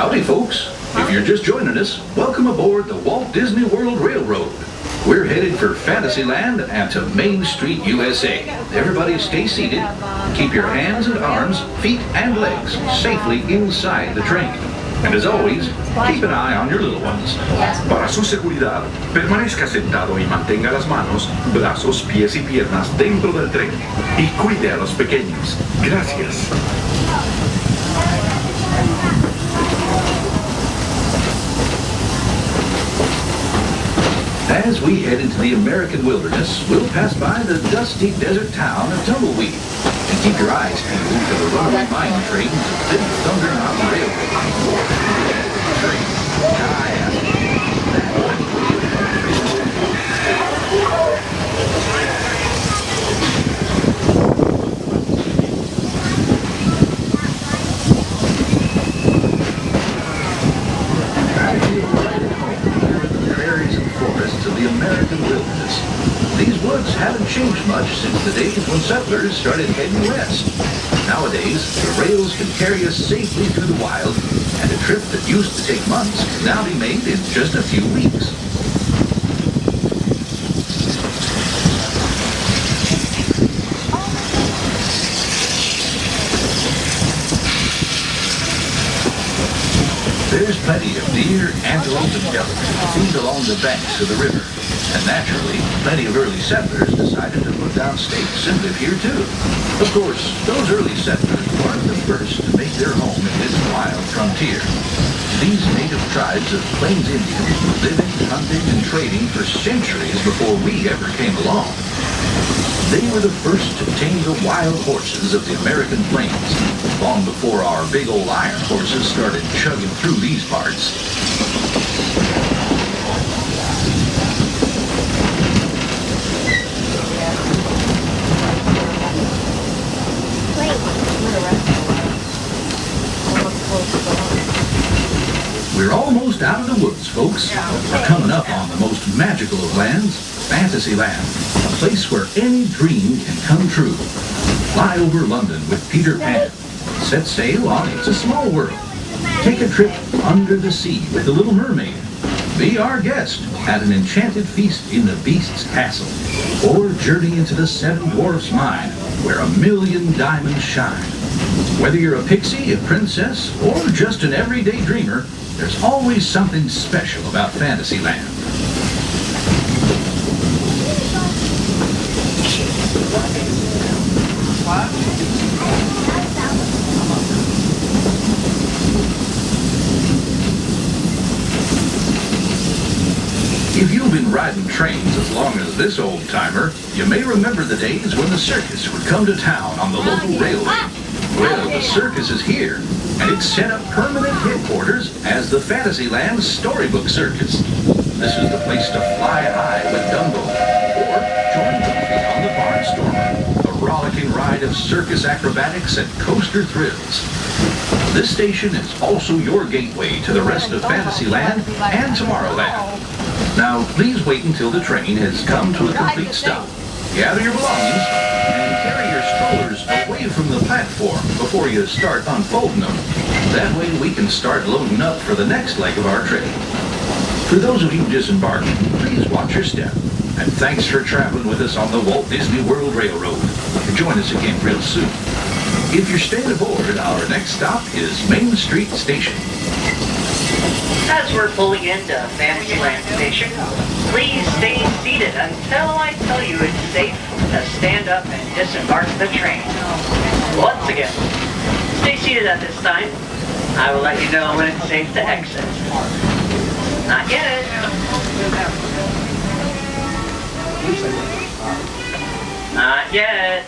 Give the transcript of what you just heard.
Howdy, folks. If you're just joining us, welcome aboard the Walt Disney World Railroad. We're headed for Fantasyland and to Main Street, USA. Everybody stay seated. Keep your hands and arms, feet and legs safely inside the train. And as always, keep an eye on your little ones. Para su seguridad, permanezca sentado y mantenga las manos, brazos, pies y piernas dentro del tren. Y cuide a los pequeños. Gracias. As we head into the American wilderness, we'll pass by the dusty desert town of Tumbleweed. And keep your eyes peeled for the runaway mine trains of Big Thunder Mountain Railroad. Train. Of the American wilderness. These woods haven't changed much since the days when settlers started heading west. Nowadays, the rails can carry us safely through the wild, and a trip that used to take months can now be made in just a few weeks. There's plenty of deer, antelope, and elk to feed along the banks of the river. And naturally, plenty of early settlers decided to put down stakes and live here too. Of course, those early settlers weren't the first to make their home in this wild frontier. These native tribes of Plains Indians were living, hunting, and trading for centuries before we ever came along. They were the first to tame the wild horses of the American plains, long before our big old iron horses started chugging through these parts. We're almost out of the woods, folks. We're coming up on the most magical of lands, Fantasyland, a place where any dream can come true. Fly over London with Peter Pan. Set sail on It's a Small World. Take a trip under the sea with the Little Mermaid. Be our guest at an enchanted feast in the Beast's castle. Or journey into the Seven Dwarfs mine, where 1,000,000 diamonds shine. Whether you're a pixie, a princess, or just an everyday dreamer, there's always something special about Fantasyland. If you've been riding trains as long as this old-timer, you may remember the days when the circus would come to town on the local railway. Well, the circus is here, and it's set up permanent headquarters as the Fantasyland Storybook Circus. This is the place to fly high with Dumbo, or join Goofy on the Barnstormer, a rollicking ride of circus acrobatics and coaster thrills. This station is also your gateway to the rest of Fantasyland and Tomorrowland. Now, please wait until the train has come to a complete stop. Gather your belongings and carry your strollers away from the platform before you start unfolding them. That way we can start loading up for the next leg of our trip. For those of you disembarking, please watch your step. And thanks for traveling with us on the Walt Disney World Railroad. Join us again real soon. If you're staying aboard, our next stop is Main Street Station. As we're pulling into Fantasyland Station, please stay seated until I tell you it's safe to stand up and disembark the train. Once again, stay seated at this time. I will let you know when it's safe to exit. Not yet. Not yet.